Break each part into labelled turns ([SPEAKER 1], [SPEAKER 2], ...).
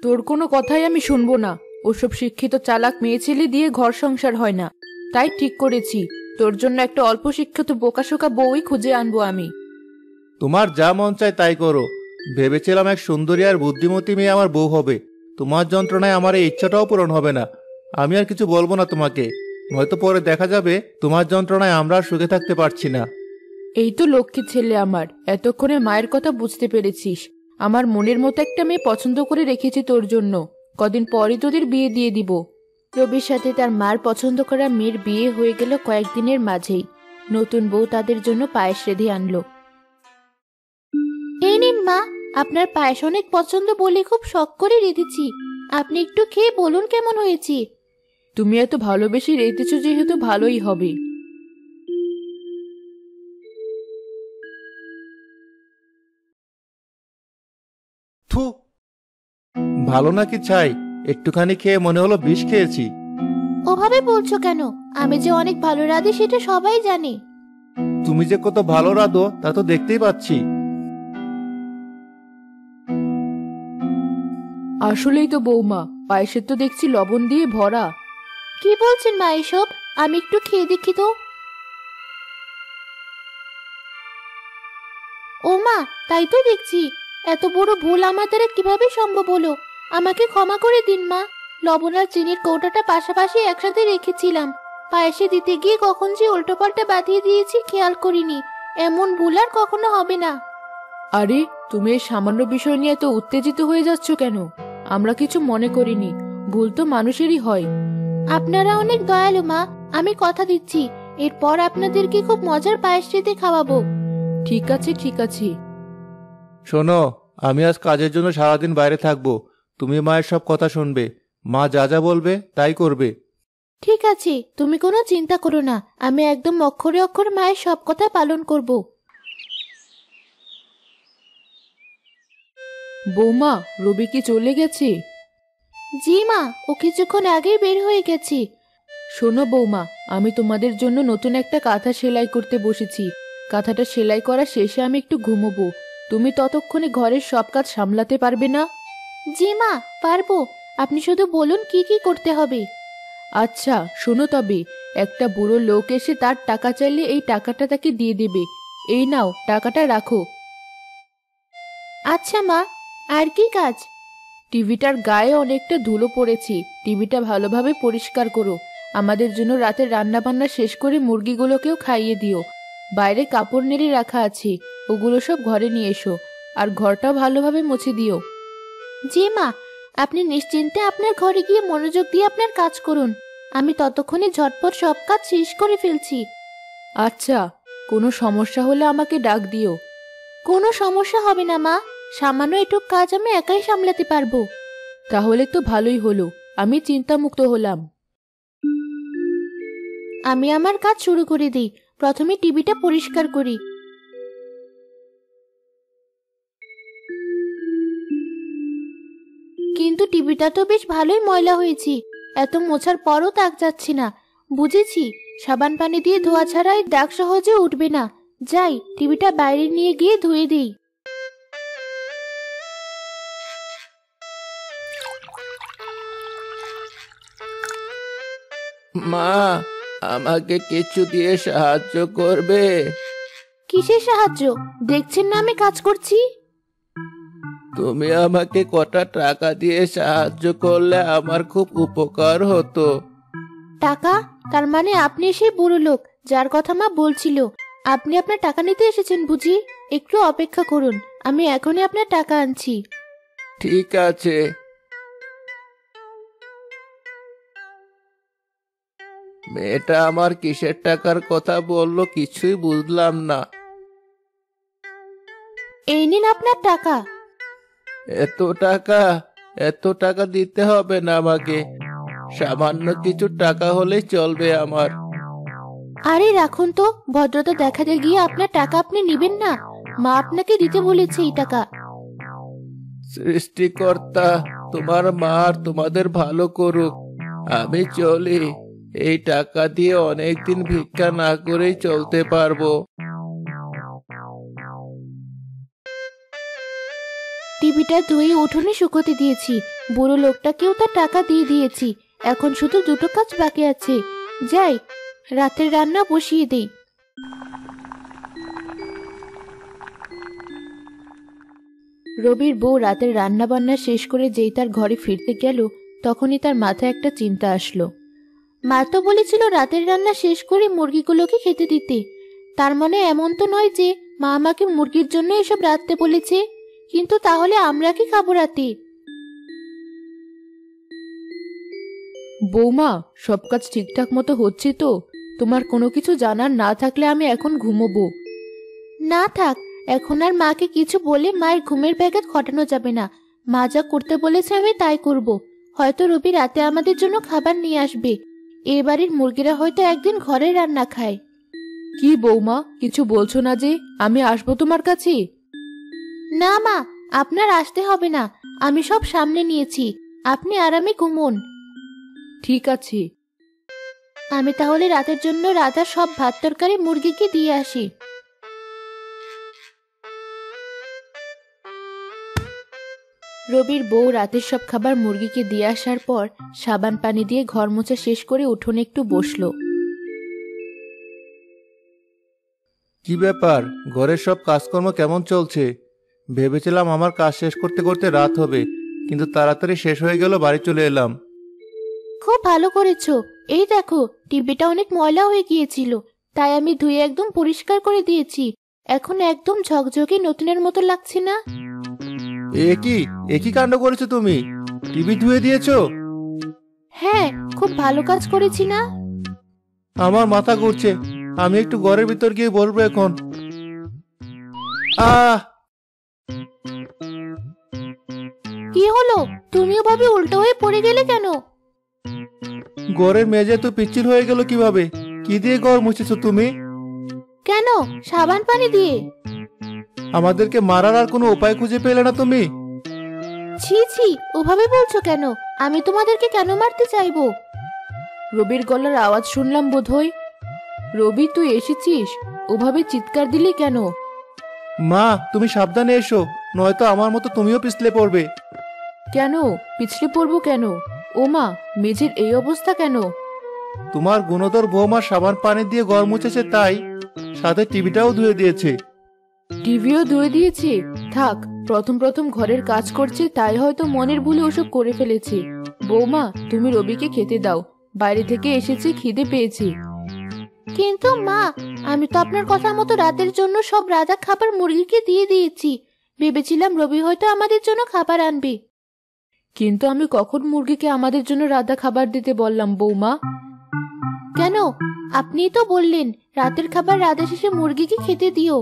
[SPEAKER 1] তোর কোনো কথাই আমি শুনবো না। ওসব শিক্ষিত চালাক মেয়ে ছেলে দিয়ে ঘর সংসার হয় না। তাই ঠিক করেছি, তোর জন্য একটা অল্প শিক্ষিত বোকাশোকা বউই খুঁজে আনবো আমি।
[SPEAKER 2] তোমার যা মন চায় তাই করো। ভেবেছিলাম এক সুন্দরী আর বুদ্ধিমতী মেয়ে আমার বউ হবে। তোমার যন্ত্রণায় আমার এই ইচ্ছাটাও পূরণ হবে না। আমি আর কিছু বলবো না তোমাকে। হয়তো পরে দেখা যাবে তোমার যন্ত্রণায় আমরা আর সুখে থাকতে পারছি না।
[SPEAKER 1] এই তো লক্ষ্মী ছেলে আমার, এতক্ষণে মায়ের কথা বুঝতে পেরেছিস। আমার মনের মতো একটা মেয়ে পছন্দ করে রেখেছি তোর জন্য। কদিন পরই তোদের বিয়ে দিয়ে দিব। রবির সাথে তার মার পছন্দ করা মেয়ের বিয়ে হয়ে গেল কয়েকদিনের মাঝেই। নতুন বউ তাদের জন্য পায়েস রেঁধে আনলো। এই নিন মা, আপনার পায়েস অনেক পছন্দ বলে খুব শখ করে রেঁধেছি। আপনি একটু খেয়ে বলুন কেমন হয়েছে। তুমি এত ভালোবেসে রেঁধেছো যেহেতু ভালোই হবে।
[SPEAKER 2] থু, ভালো নাকি ছাই? একটুখানি খেয়ে মনে হলো বিষ খেয়েছি।
[SPEAKER 1] ওভাবে বলছো কেন? আমি যে অনেক ভালো রাঁধি সেটা সবাই জানে।
[SPEAKER 2] তুমি যে কত ভালো রাঁধো তা তো দেখতেই পাচ্ছি।
[SPEAKER 1] আসলেই তো বৌমা, পায়েসে তো দেখছি লবণ দিয়ে ভরা। কি বলছেন মা এসব? আমি একটু খেয়ে দেখি তো। ও মা, তাই তো দেখছি। এত বড় ভুল আমার দ্বারা কিভাবে সম্ভব হলো? আমাকে ক্ষমা করে দিন মা। লবণ আর চিনির কৌটাটা পাশাপাশি একসাথে রেখেছিলাম। পায়েসে দিতে গিয়ে কখন যে উল্টোপাল্টা বাঁধিয়ে দিয়েছি খেয়াল করিনি। এমন ভুল আর কখনো হবে না। আরে, তুমি এই সামান্য বিষয় নিয়ে এত উত্তেজিত হয়ে যাচ্ছ কেন? আমরা কিছু মনে করিনি। ভুল তো মানুষেরই হয়। আপনারা অনেক দয়ালু মা। আমি কথা দিচ্ছি, এরপর আপনাদেরকে খুব মজার পায়েস রেঁধে খাওয়াবো। ঠিক আছে, ঠিক আছে।
[SPEAKER 2] শোনো, আমি আজ কাজের জন্য সারাদিন বাইরে থাকবো। তুমি মায়ের সব কথা শুনবে। মা যা যা বলবে তাই করবে।
[SPEAKER 1] ঠিক আছে, তুমি কোনো চিন্তা করো না। আমি একদম অক্ষরে অক্ষরে মায়ের সব কথা পালন করব। বৌমা, রবি কি চলে গেছে? জি মা, ও কিছুক্ষণ আগেই বের হয়ে গেছে। শোনো বৌমা, আমি তোমাদের জন্য নতুন একটা কাঁথা সেলাই করতে বসেছি। কাঁথাটা সেলাই করা শেষে আমি একটু ঘুমোবো। তুমি ততক্ষণে ঘরের সব কাজ সামলাতে পারবে না? জি মা, পারবো। আপনি শুধু বলুন কি কি করতে হবে। আচ্ছা শোনো তবে, একটা বুড়ো লোক এসে তার টাকা চাইলে এই টাকাটা তাকে দিয়ে দেবে। এই নাও, টাকাটা রাখো। আচ্ছা মা, আর কি কাজ? টিভিটার গায়ে অনেকটা ধুলো পড়েছে। টিভিটা ভালোভাবে পরিষ্কার করো। আমাদের জন্য রাতের রান্না বান্না শেষ করে মুরগিগুলোকেও খাইয়ে দিও। বাইরে কাপড় নেড়ে রাখা আছে, ওগুলো সব ঘরে নিয়ে এসো। আর ঘরটাও ভালোভাবে মুছে দিও। জি মা, আপনি নিশ্চিন্তে আপনার ঘরে গিয়ে মনোযোগ দিয়ে আপনার কাজ করুন। আমি ততক্ষণে ঝটপট সব কাজ শেষ করে ফেলছি। আচ্ছা, কোনো সমস্যা হলে আমাকে ডাক দিও। কোনো সমস্যা হবে না মা, সামান্য এটুক কাজ আমি একাই সামলাতে পারবো। তাহলে তো ভালোই হলো, আমি চিন্তামুক্ত হলাম। আমি আমার কাজ শুরু করে দিই। প্রথমে টিভিটা পরিষ্কার করি। কিন্তু টিভিটা তো বেশ ভালোই ময়লা হয়েছে। এত মোছার পরও দাগ যাচ্ছে না। বুঝেছি, সাবান পানি দিয়ে ধোয়া ছাড়া এই দাগ সহজে উঠবে না। যাই, টিভিটা বাইরে নিয়ে গিয়ে ধুয়ে দিই।
[SPEAKER 2] মা, আমাকে কিছু দিয়ে সাহায্য করবে?
[SPEAKER 1] কিসের সাহায্য? দেখছেন না আমি কাজ করছি।
[SPEAKER 2] তুমি আমাকে কটা টাকা দিয়ে সাহায্য করলে আমার খুব উপকার হতো।
[SPEAKER 1] টাকা? তার মানে আপনি সেই বুড়ো লোক যার কথা মা বলছিল। আপনি আপনার টাকা নিতে এসেছেন বুঝি? একটু অপেক্ষা করুন, আমি এখনই আপনার টাকা আনছি।
[SPEAKER 2] ঠিক আছে। মেয়েটা আমার কিসের টাকার কথা বললো কিছুই বুঝলাম না।
[SPEAKER 1] এই নিন আপনার টাকা।
[SPEAKER 2] এত টাকা? এত টাকা দিতে হবে না আমাকে। সামান্য কিছু টাকা হলেই চলবে আমার।
[SPEAKER 1] আরে রাখুন তো, ভদ্রতা দেখাতে গিয়ে আপনার টাকা আপনি নেবেন না। মা আপনাকে দিতে বলেছে এই টাকা।
[SPEAKER 2] সৃষ্টিকর্তা তোমার মা আর তোমাদের ভালো করুক। আমি চলি। এই টাকা দিয়ে অনেকদিন ভিক্ষা না করেই চলতে পারবো।
[SPEAKER 1] টিভিটা ধুয়ে উঠোনে শুকোতে দিয়েছি, বুড়ো লোকটাকেও তার টাকা দিয়ে দিয়েছি। এখন শুধু দুটো কাজ বাকি আছে, যাই রাতের রান্না বসিয়ে দেই। রবির বউ রাতের রান্না বান্না শেষ করে যেই তার ঘরে ফিরতে গেল, তখনই তার মাথায় একটা চিন্তা আসলো। মা তো বলেছিল রাতের রান্না শেষ করে মুরগিগুলোকে খেতে দিতে। তার মানে এমন তো নয় যে মা আমাকে মুরগির জন্য এসব রাঁধতে বলেছে। কিন্তু তাহলে আমরা কি খাবো রাতে? বৌমা, সব কাজ ঠিকঠাক মতো হচ্ছে তো? তোমার কোনো কিছু জানার না থাকলে আমি এখন ঘুমোবো। না থাক, এখন আর মাকে কিছু বলে মায়ের ঘুমের ব্যাঘাত ঘটানো যাবে না। মা যা করতে বলেছে আমি তাই করব। হয়তো রবি রাতে আমাদের জন্য খাবার নিয়ে আসবে। এ বাড়ির মুরগিরা হয়তো একদিন ঘরে রান্না খায়। কি বৌমা, কিছু বলছো না যে? আমি আসবো তোমার কাছে। না মা, আপনার আসতে হবে না, আমি সব সামনে নিয়েছি। আপনি আরামে ঘুমোন। ঠিক আছে। আমি তাহলে রাতের জন্য রাজার সব ভাত তরকারি মুরগিকে দিয়ে আসি। রবির বউ রাতের সব খাবার মুরগিকে দিয়ে আসার পর সাবান পানি দিয়ে ঘর মোছা শেষ করে উঠোনে একটু বসলো।
[SPEAKER 2] কি ব্যাপার, ঘরের সব কাজকর্ম কেমন চলছে? ভেবেছিলাম আমার কাজ শেষ করতে করতে রাত হবে, কিন্তু তাড়াতাড়ি শেষ হয়ে গেল, বাড়ি চলে এলাম।
[SPEAKER 1] খুব ভালো করেছো। এই দেখো, টিভিটা অনেক ময়লা হয়ে গিয়েছিল, তাই আমি ধুয়ে একদম পরিষ্কার করে দিয়েছি। এখন একদম ঝকঝকে নতুনের মতো লাগছে না?
[SPEAKER 2] একই কাণ্ড করেছো তুমি? টিভি ধুয়ে দিয়েছো?
[SPEAKER 1] হ্যাঁ, খুব ভালো কাজ করেছি না?
[SPEAKER 2] আমার মাথা ঘুরছে, আমি একটু ঘরের ভিতর গিয়ে বলবো এখন। আহ
[SPEAKER 1] কি হলো? তুমি ওভাবে উল্টো হয়ে পড়ে গেলে কেন?
[SPEAKER 2] ঘরের মেঝে তো পিচ্ছিল হয়ে গেল কিভাবে? কি দিয়ে ঘর মুছেছো তুমি?
[SPEAKER 1] কেন, সাবান পানি দিয়ে।
[SPEAKER 2] আমাদেরকে মারার আর কোনো উপায় খুঁজে পেলে না তুমি?
[SPEAKER 1] ছি ছি, ওভাবে বলছো কেন? আমি তোমাদেরকে কেন মারতে চাইবো? রবির গলার আওয়াজ শুনলাম বোধহয়। রবি, তুই এসেছিস? ওভাবে চিৎকার দিলি কেন?
[SPEAKER 2] মা, তুমি সাবধানে এসো, নয়তো আমার মতো তুমিও পিছলে পড়বে।
[SPEAKER 1] কেন পিছলে পড়বো কেন? ও মা, মেঝের এই অবস্থা কেন?
[SPEAKER 2] তোমার গুণধর বৌমা সাবান পানি দিয়ে ঘর মুছেছে, তাই সাথে টিভিটাও ধুয়ে দিয়েছে।
[SPEAKER 1] টিভিও ধুয়ে দিয়েছে? থাক, প্রথম প্রথম ঘরের কাজ করছে, তাই হয়তো মনের ভুলে ওসব করে ফেলেছে। বৌমা, তুমি রবিকে খেতে দাও, বাইরে থেকে এসেছে, খিদে পেয়েছে। কিন্তু মা, আমি তো আপনার কথা মতো রাতের জন্য সব রাজা খাবার মুরগিকে দিয়ে দিয়েছি। ভেবেছিলাম রবি হয়তো আমাদের জন্য খাবার আনবে। কিন্তু আমি কখন মুরগিকে আমাদের জন্য রাধা খাবার দিতে বললাম বৌমা? কেন, আপনিই তো বললেন রাতের খাবার রাধা শেষে মুরগিকে খেতে দিও।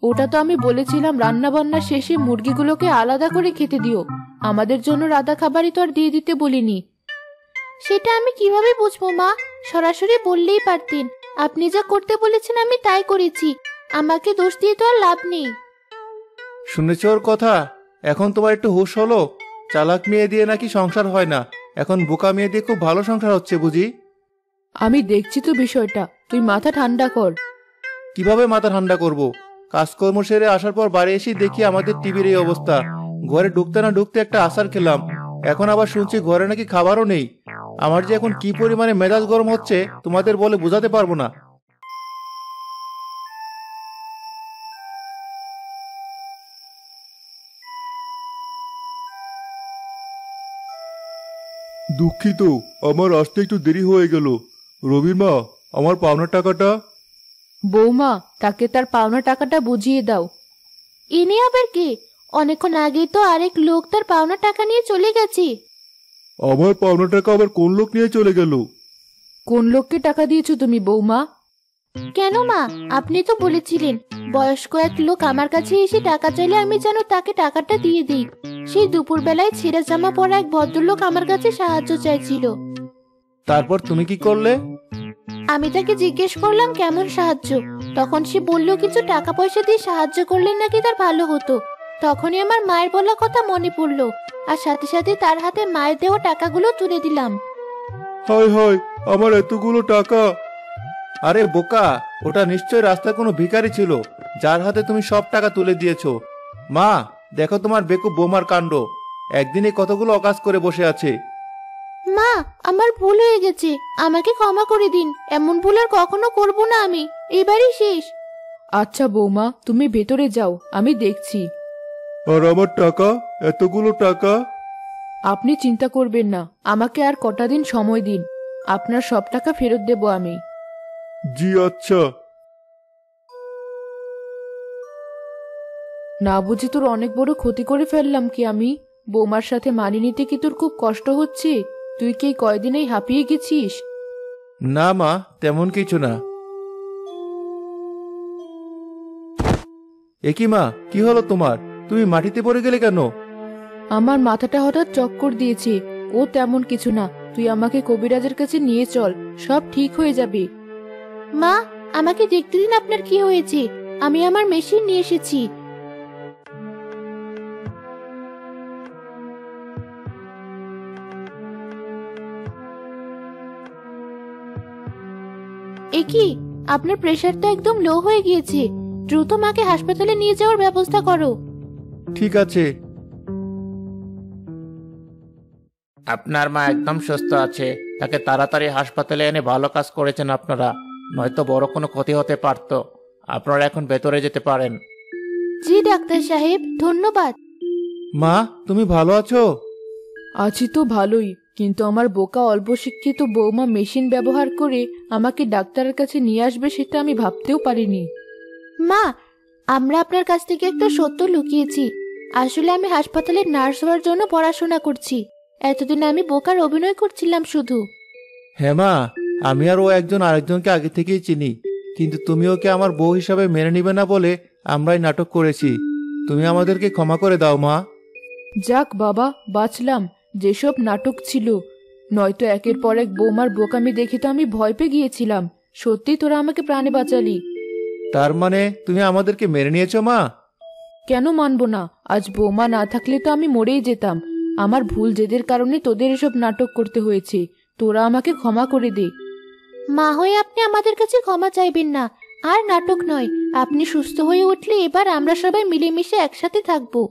[SPEAKER 1] ওটা তো আমি বলেছিলাম রান্না বান্না শেষে মুরগিগুলোকে আলাদা করে খেতে দিও, আমাদের জন্য রাধা খাবারই তো আর দিয়ে দিতে বলিনি। সেটা আমি কিভাবে বুঝবো মা? সরাসরি বললেই পারতেন। আপনি যা করতে বলেছেন আমি তাই করেছি, আমাকে দোষ দিয়ে তো আর লাভ নেই।
[SPEAKER 2] শুনেছ ওর কথা? এখন তোমার একটু হুঁশ হলো? চালাক মেয়ে দিয়ে নাকি সংসার হয় না, এখন বোকা মেয়ে দিয়ে খুব ভালো সংসার হচ্ছে বুঝি?
[SPEAKER 1] আমি দেখছি তো বিষয়টা, তুই মাথা ঠান্ডা কর।
[SPEAKER 2] কিভাবে মাথা ঠান্ডা করব? কাজকর্ম সেরে আসার পর বাড়ি এসে দেখি আমাদের টিভির এই অবস্থা। ঘরে ঢুকতে না ঢুকতে একটা আচার খেলাম, এখন আবার শুনছি ঘরে নাকি খাবারও নেই। আমার যে এখন কি পরিমাণে মেজাজ গরম হচ্ছে তোমাদের বলে বোঝাতে পারবো না। দুঃখিত, আমার আসতে একটু দেরি হয়ে গেল। রবির মা, আমার পাওনা টাকাটা?
[SPEAKER 1] বৌমা, তাকে তার পাওনা টাকাটা বুঝিয়ে দাও। ইনি আবার কে? অনেকক্ষণ আগেই তো আরেক লোক তার পাওনা টাকা নিয়ে চলে গেছে।
[SPEAKER 2] আমার পাওনা টাকা আবার কোন লোক নিয়ে চলে গেল?
[SPEAKER 1] কোন লোককে টাকা দিয়েছো তুমি বৌমা? কেন মা, আপনি তো বলেছিলেন বয়স্ক এক লোক আমার কাছে এসে টাকা চাইলে আমি যেন তাকে টাকাটা দিয়ে দিই। সেই দুপুরবেলায় ছেঁড়া জামা পরা এক ভদ্রলোক আমার কাছে সাহায্য চাইছিল।
[SPEAKER 2] তারপর তুমি কি করলে?
[SPEAKER 1] আমি তাকে জিজ্ঞেস করলাম কেমন সাহায্য। তখন সে বলল কিছু টাকা পয়সা দিয়ে সাহায্য করলে নাকি তার ভালো হতো। তখনই আমার মায়ের বলা কথা মনে পড়লো, আর সাথে সাথে তার হাতে মায়ের দেওয়া টাকাগুলো তুলে দিলাম।
[SPEAKER 2] হায় হায়, আমার এতগুলো টাকা! আরে বোকা, ওটা নিশ্চয় রাস্তায় কোনো ভিখারি ছিল, যার হাতে তুমি সব টাকা তুলে দিয়েছো। মা, দেখো তোমার বেকুব বৌমার কাণ্ড। একদিনে কতগুলো অকাজ করে বসে আছে।
[SPEAKER 1] মা, আমার ভুল হয়ে গেছে, আমাকে ক্ষমা করে দিন। এমন ভুল আর কখনো করব না আমি, এবারই শেষ। আচ্ছা বৌমা, তুমি ভেতরে যাও, আমি দেখছি।
[SPEAKER 2] আর আমার টাকা, এতগুলো টাকা?
[SPEAKER 1] আপনি চিন্তা করবেন না, আমাকে আর কটা দিন সময় দিন, আপনার সব টাকা ফেরত দেব আমি।
[SPEAKER 2] জি আচ্ছা।
[SPEAKER 1] না বুঝি তোর অনেক বড় ক্ষতি করে ফেললাম কি আমি? বৌমার সাথে মানিয়ে নিতে কি তোর খুব কষ্ট হচ্ছে? তুই কি এই কয়দিনেই হাঁপিয়ে গেছিস?
[SPEAKER 2] না মা, তেমন কিছু না। একি মা, কি হলো তোমার? তুমি মাটিতে পড়ে গেলে কেন?
[SPEAKER 1] আমার মাথাটা হঠাৎ চক্কর দিয়েছে। ও তেমন কিছু না, তুই আমাকে কবিরাজের কাছে নিয়ে চল, সব ঠিক হয়ে যাবে। মা, আমাকে দেখতে দিন আপনার কি হয়েছে। আমি আমার মেশিন নিয়ে এসেছি। একি, আপনার প্রেশারটা একদম লো হয়ে গিয়েছে। দ্রুত মাকে হাসপাতালে নিয়ে যাওয়ার ব্যবস্থা করো।
[SPEAKER 2] ঠিক আছে।
[SPEAKER 3] আপনার মা একদম সুস্থ আছে। তাকে তাড়াতাড়ি হাসপাতালে এনে ভালো কাজ করেছেন আপনারা, নয়তো বড় কোনো ক্ষতি হতে পারত। আপনারা এখন ভেতরে যেতে পারেন।
[SPEAKER 1] জি ডাক্তার সাহেব, ধন্যবাদ।
[SPEAKER 2] মা, তুমি ভালো আছো?
[SPEAKER 1] আছি তো ভালোই, কিন্তু আমার বোকা অল্প শিক্ষিত বৌমা মেশিন ব্যবহার করে আমাকে ডাক্তারের কাছে নিয়ে আসবে সেটা আমি ভাবতেও পারিনি। মা, আমরা আপনার কাছ থেকে একটা সত্য লুকিয়েছি। আসলে আমি হাসপাতালে নার্স হওয়ার জন্য পড়াশোনা করছি। এতদিন আমি বোকার অভিনয় করছিলাম শুধু।
[SPEAKER 2] হ্যাঁ মা, আমি আর ও একজন আরেকজনকে আগে থেকেই চিনি, কিন্তু তুমি ওকে আমার বউ হিসাবে মেনে নিবে না বলে আমরাই নাটক করেছি। তুমি আমাদেরকে ক্ষমা করে দাও মা।
[SPEAKER 1] যাক বাবা, বাঁচলাম, যেসব নাটক ছিল। নয়তো একের পর এক বৌমার বোকামি দেখে তো আমি ভয় পেয়ে গিয়েছিলাম। সত্যি তোরা আমাকে প্রাণে বাঁচালি।
[SPEAKER 2] তার মানে তুমি আমাদেরকে মেনে নিয়েছো মা?
[SPEAKER 1] কেন মানবো না? আজ বৌমা না থাকলে তো আমি মরেই যেতাম। আমার ভুল জেদের কারণে তোদের এসব নাটক করতে হয়েছে। তোরা আমাকে ক্ষমা করে দে। মা হয়ে আপনি আমাদের কাছে ক্ষমা চাইবেন না। আর নাটক নয়, আপনি সুস্থ হয়ে উঠলে এবার আমরা সবাই মিলেমিশে একসাথে থাকবো।